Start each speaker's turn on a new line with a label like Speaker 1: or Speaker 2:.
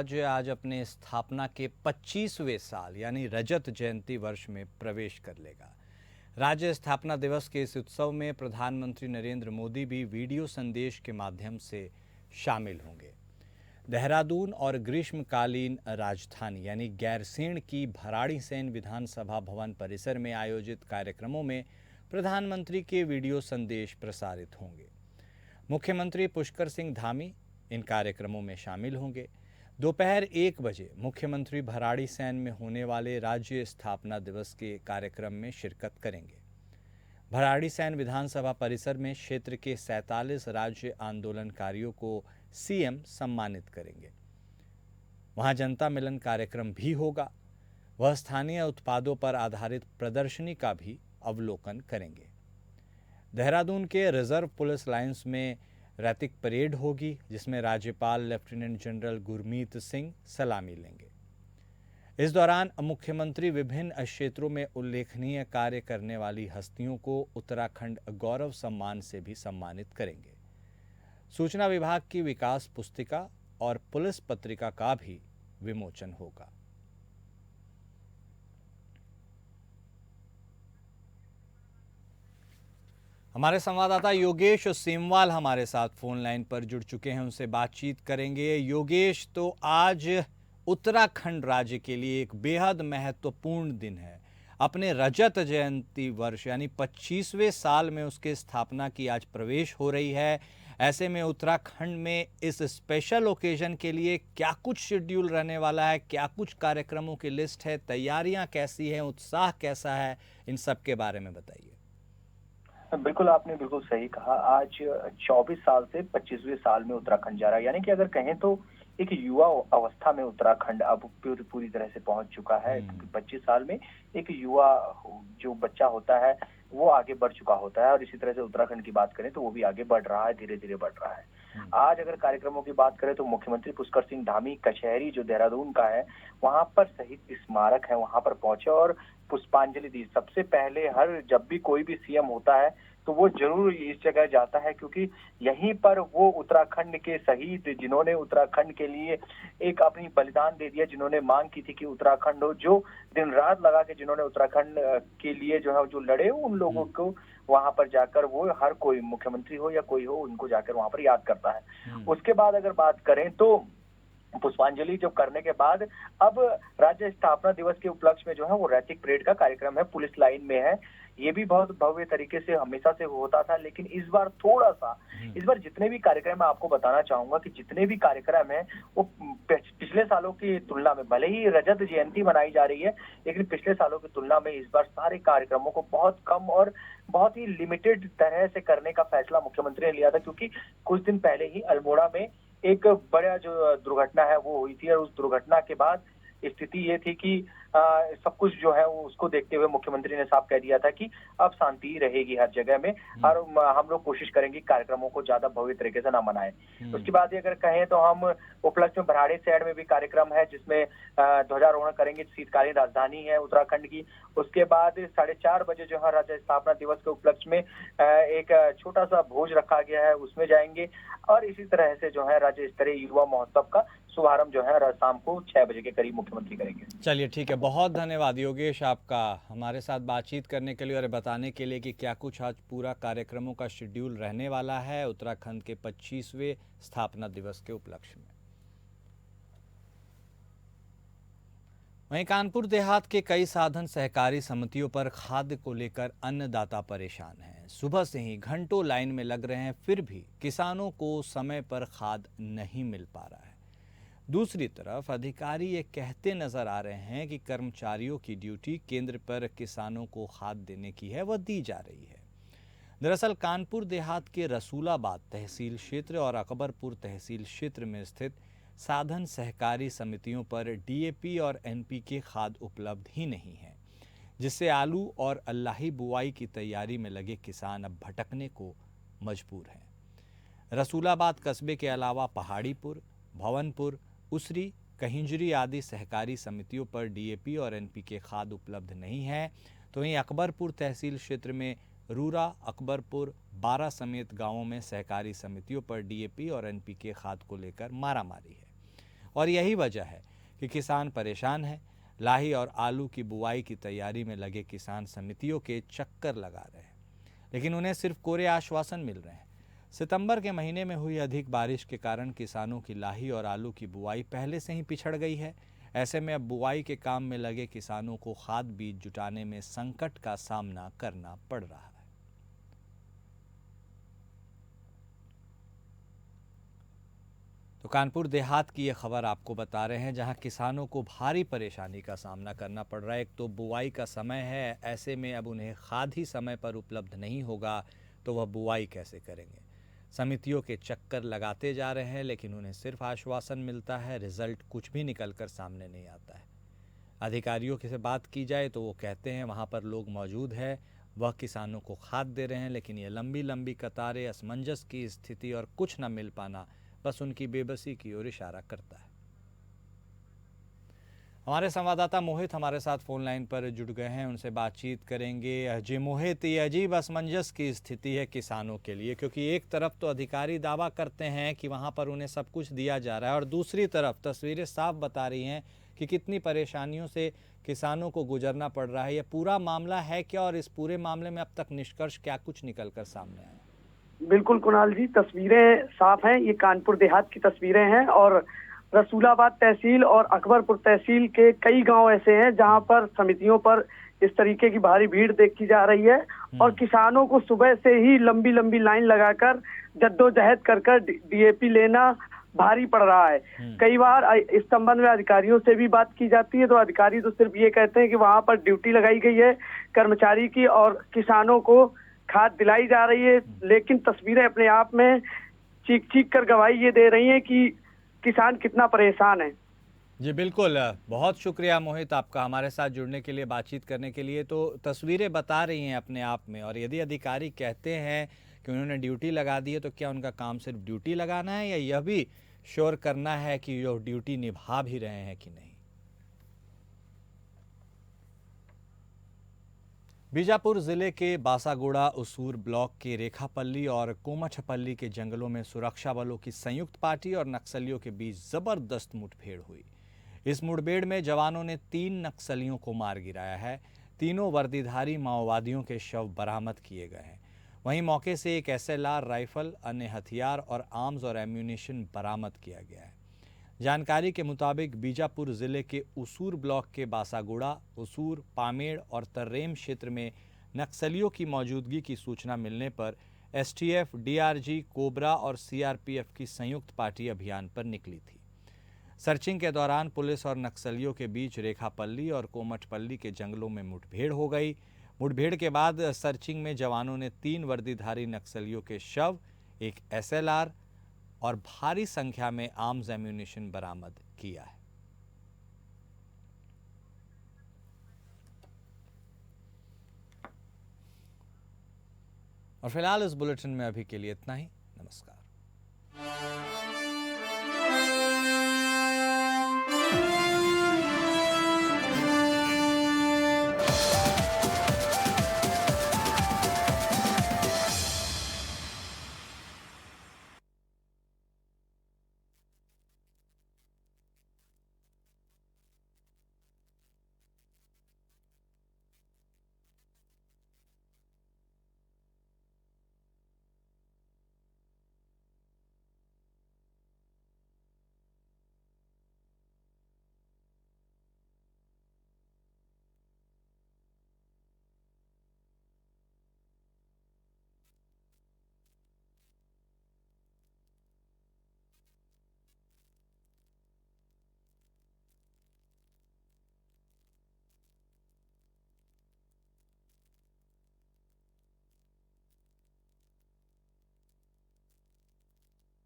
Speaker 1: राज्य आज अपने स्थापना के 25वें साल यानी रजत जयंती वर्ष में प्रवेश कर लेगा। राज्य स्थापना दिवस के इस उत्सव में प्रधानमंत्री नरेंद्र मोदी भी वीडियो संदेश के माध्यम से शामिल होंगे। देहरादून और ग्रीष्मकालीन राजधानी यानी गैरसैंण की भराड़ीसैंण विधानसभा भवन परिसर में आयोजित कार्यक्रमों में प्रधानमंत्री के वीडियो संदेश प्रसारित होंगे। मुख्यमंत्री पुष्कर सिंह धामी इन कार्यक्रमों में शामिल होंगे। दोपहर 1 बजे मुख्यमंत्री भराड़ीसैंण में होने वाले राज्य स्थापना दिवस के कार्यक्रम में शिरकत करेंगे। भराड़ीसैंण विधानसभा परिसर में क्षेत्र के 47 राज्य आंदोलनकारियों को सीएम सम्मानित करेंगे। वहां जनता मिलन कार्यक्रम भी होगा। वह स्थानीय उत्पादों पर आधारित प्रदर्शनी का भी अवलोकन करेंगे। देहरादून के रिजर्व पुलिस लाइन्स में रैतिक परेड होगी, जिसमें राज्यपाल लेफ्टिनेंट जनरल गुरमीत सिंह सलामी लेंगे। इस दौरान मुख्यमंत्री विभिन्न क्षेत्रों में उल्लेखनीय कार्य करने वाली हस्तियों को उत्तराखंड गौरव सम्मान से भी सम्मानित करेंगे। सूचना विभाग की विकास पुस्तिका और पुलिस पत्रिका का भी विमोचन होगा। हमारे संवाददाता योगेश सेमवाल हमारे साथ फोन लाइन पर जुड़ चुके हैं, उनसे बातचीत करेंगे। योगेश, तो आज उत्तराखंड राज्य के लिए एक बेहद महत्वपूर्ण दिन है। अपने रजत जयंती वर्ष यानी 25वें साल में उसके स्थापना की आज प्रवेश हो रही है। ऐसे में उत्तराखंड में इस स्पेशल ओकेजन के लिए क्या कुछ शेड्यूल रहने वाला है, क्या कुछ कार्यक्रमों की लिस्ट है, तैयारियां कैसी हैं, उत्साह कैसा है, इन सब के बारे में बताइए।
Speaker 2: बिल्कुल, आपने बिल्कुल सही कहा। आज 24 साल से 25वें साल में उत्तराखंड जा रहा है, यानी कि अगर कहें तो एक युवा अवस्था में उत्तराखंड अब पूरी तरह से पहुंच चुका है। 25 साल में एक युवा जो बच्चा होता है वो आगे बढ़ चुका होता है, और इसी तरह से उत्तराखंड की बात करें तो वो भी आगे बढ़ रहा है, धीरे धीरे बढ़ रहा है। आज अगर कार्यक्रमों की बात करें तो मुख्यमंत्री पुष्कर सिंह धामी कचहरी जो देहरादून का है वहां पर शहीद स्मारक है, वहां पर पहुंचे और पुष्पांजलि दी। सबसे पहले जब भी कोई भी सीएम होता है तो वो जरूर इस जगह जाता है, क्योंकि यहीं पर वो उत्तराखंड के शहीद, जिन्होंने उत्तराखंड के लिए एक अपनी बलिदान दे दिया, जिन्होंने मांग की थी कि उत्तराखंड हो, जो दिन रात लगा के जिन्होंने उत्तराखंड के लिए जो है जो लड़े, उन लोगों को वहां पर जाकर वो हर कोई, मुख्यमंत्री हो या कोई हो, उनको जाकर वहां पर याद करता है। उसके बाद अगर बात करें तो पुष्पांजलि जो करने के बाद अब राज्य स्थापना दिवस के उपलक्ष्य में जो है वो रैतिक परेड का कार्यक्रम है, पुलिस लाइन में है। ये भी बहुत भव्य तरीके से हमेशा से होता था, लेकिन इस बार जितने भी कार्यक्रम, मैं आपको बताना चाहूंगा कि जितने भी कार्यक्रम है वो पिछले सालों की तुलना में, भले ही रजत जयंती मनाई जा रही है, लेकिन पिछले सालों की तुलना में इस बार सारे कार्यक्रमों को बहुत कम और बहुत ही लिमिटेड तरह से करने का फैसला मुख्यमंत्री ने लिया था, क्योंकि कुछ दिन पहले ही अल्मोड़ा में एक बड़ा जो दुर्घटना है वो हुई थी, और उस दुर्घटना के बाद स्थिति ये थी कि सब कुछ जो है वो उसको देखते हुए मुख्यमंत्री ने साफ कह दिया था कि अब शांति रहेगी हर जगह में, और हम लोग कोशिश करेंगे कार्यक्रमों को ज्यादा भव्य तरीके से ना मनाएं। उसके बाद अगर कहें तो हम उपलक्ष्य में भराड़ीसैंण में भी कार्यक्रम है, जिसमें ध्वजारोहण करेंगे। शीतकालीन राजधानी है उत्तराखंड की। उसके बाद 4:30 बजे जो है राज्य स्थापना दिवस के उपलक्ष्य में एक छोटा सा भोज रखा गया है, उसमें जाएंगे। और इसी तरह से जो है राज्य स्तरीय युवा महोत्सव का शुभारंभ जो है शाम को 6 बजे के करीब मुख्यमंत्री करेंगे।
Speaker 1: चलिए ठीक है, बहुत धन्यवाद योगेश आपका हमारे साथ बातचीत करने के लिए और बताने के लिए कि क्या कुछ आज पूरा कार्यक्रमों का शेड्यूल रहने वाला है उत्तराखंड के 25वें स्थापना दिवस के उपलक्ष्य में। वहीं कानपुर देहात के कई साधन सहकारी समितियों पर खाद्य को लेकर अन्नदाता परेशान हैं। सुबह से ही घंटों लाइन में लग रहे हैं, फिर भी किसानों को समय पर खाद नहीं मिल पा रहा है। दूसरी तरफ अधिकारी ये कहते नजर आ रहे हैं कि कर्मचारियों की ड्यूटी केंद्र पर किसानों को खाद देने की है, वह दी जा रही है। दरअसल कानपुर देहात के रसूलाबाद तहसील क्षेत्र और अकबरपुर तहसील क्षेत्र में स्थित साधन सहकारी समितियों पर डीएपी और एनपीके खाद उपलब्ध ही नहीं है, जिससे आलू और अल्लाही बुआई की तैयारी में लगे किसान अब भटकने को मजबूर हैं। रसूलाबाद कस्बे के अलावा पहाड़ीपुर, भवनपुर, उसरी, कहिंजरी आदि सहकारी समितियों पर डीएपी और एनपीके खाद उपलब्ध नहीं है, तो वहीं अकबरपुर तहसील क्षेत्र में रूरा, अकबरपुर, 12 समेत गांवों में सहकारी समितियों पर डीएपी और एनपीके खाद को लेकर मारामारी है। और यही वजह है कि किसान परेशान हैं। लाही और आलू की बुआई की तैयारी में लगे किसान समितियों के चक्कर लगा रहे हैं, लेकिन उन्हें सिर्फ कोरे आश्वासन मिल रहे हैं। सितंबर के महीने में हुई अधिक बारिश के कारण किसानों की लाही और आलू की बुआई पहले से ही पिछड़ गई है। ऐसे में अब बुआई के काम में लगे किसानों को खाद बीज जुटाने में संकट का सामना करना पड़ रहा है। तो कानपुर देहात की ये खबर आपको बता रहे हैं, जहां किसानों को भारी परेशानी का सामना करना पड़ रहा है। एक तो बुआई का समय है, ऐसे में अब उन्हें खाद ही समय पर उपलब्ध नहीं होगा तो वह बुआई कैसे करेंगे। समितियों के चक्कर लगाते जा रहे हैं, लेकिन उन्हें सिर्फ आश्वासन मिलता है, रिजल्ट कुछ भी निकल कर सामने नहीं आता है। अधिकारियों से बात की जाए तो वो कहते हैं वहाँ पर लोग मौजूद है, वह किसानों को खाद दे रहे हैं, लेकिन ये लंबी लंबी कतारें, असमंजस की स्थिति और कुछ न मिल पाना बस उनकी बेबसी की ओर इशारा करता है। हमारे संवाददाता मोहित हमारे साथ फोन लाइन पर जुड़ गए हैं, उनसे बातचीत करेंगे। जी मोहित, ये अजीब असमंजस की स्थिति है किसानों के लिए, क्योंकि एक तरफ तो अधिकारी दावा करते हैं कि वहां पर उन्हें सब कुछ दिया जा रहा है और दूसरी तरफ तस्वीरें साफ बता रही हैं कि कितनी परेशानियों से किसानों को गुजरना पड़ रहा है। ये पूरा मामला है क्या, और इस पूरे मामले में अब तक निष्कर्ष क्या कुछ निकल कर सामने आया?
Speaker 3: बिल्कुल कुणाल जी, तस्वीरें साफ हैं। ये कानपुर देहात की तस्वीरें हैं और रसूलाबाद तहसील और अकबरपुर तहसील के कई गांव ऐसे हैं जहां पर समितियों पर इस तरीके की भारी भीड़ देखी जा रही है और किसानों को सुबह से ही लंबी लंबी लाइन लगाकर जद्दोजहद कर डीएपी लेना भारी पड़ रहा है। कई बार इस संबंध में अधिकारियों से भी बात की जाती है तो अधिकारी तो सिर्फ ये कहते हैं कि वहां पर ड्यूटी लगाई गई है कर्मचारी की और किसानों को खाद दिलाई जा रही है, लेकिन तस्वीरें अपने आप में चीख चीख कर गवाही ये दे रही हैं कि किसान कितना परेशान है।
Speaker 1: जी बिल्कुल, बहुत शुक्रिया मोहित आपका हमारे साथ जुड़ने के लिए, बातचीत करने के लिए। तो तस्वीरें बता रही हैं अपने आप में, और यदि अधिकारी कहते हैं कि उन्होंने ड्यूटी लगा दी है तो क्या उनका काम सिर्फ ड्यूटी लगाना है या यह भी श्योर करना है कि वो ड्यूटी निभा भी रहे हैं कि नहीं। बीजापुर जिले के बासागुड़ा उसूर ब्लॉक के रेखापल्ली और कोमठपल्ली के जंगलों में सुरक्षा बलों की संयुक्त पार्टी और नक्सलियों के बीच जबरदस्त मुठभेड़ हुई। इस मुठभेड़ में जवानों ने 3 नक्सलियों को मार गिराया है। तीनों वर्दीधारी माओवादियों के शव बरामद किए गए हैं। वहीं मौके से एक एसएलआर राइफल, अन्य हथियार और आर्म्स और एम्यूनिशन बरामद किया गया है। जानकारी के मुताबिक बीजापुर जिले के उसूर ब्लॉक के बासागुड़ा, उसूर, पामेड़ और तर्रेम क्षेत्र में नक्सलियों की मौजूदगी की सूचना मिलने पर एसटीएफ, डीआरजी, कोबरा और सीआरपीएफ की संयुक्त पार्टी अभियान पर निकली थी। सर्चिंग के दौरान पुलिस और नक्सलियों के बीच रेखापल्ली और कोमठपल्ली के जंगलों में मुठभेड़ हो गई। मुठभेड़ के बाद सर्चिंग में जवानों ने 3 वर्दीधारी नक्सलियों के शव, एक एसएलआर और भारी संख्या में आर्म्स एम्यूनिशन बरामद किया है। और फिलहाल इस बुलेटिन में अभी के लिए इतना ही। नमस्कार।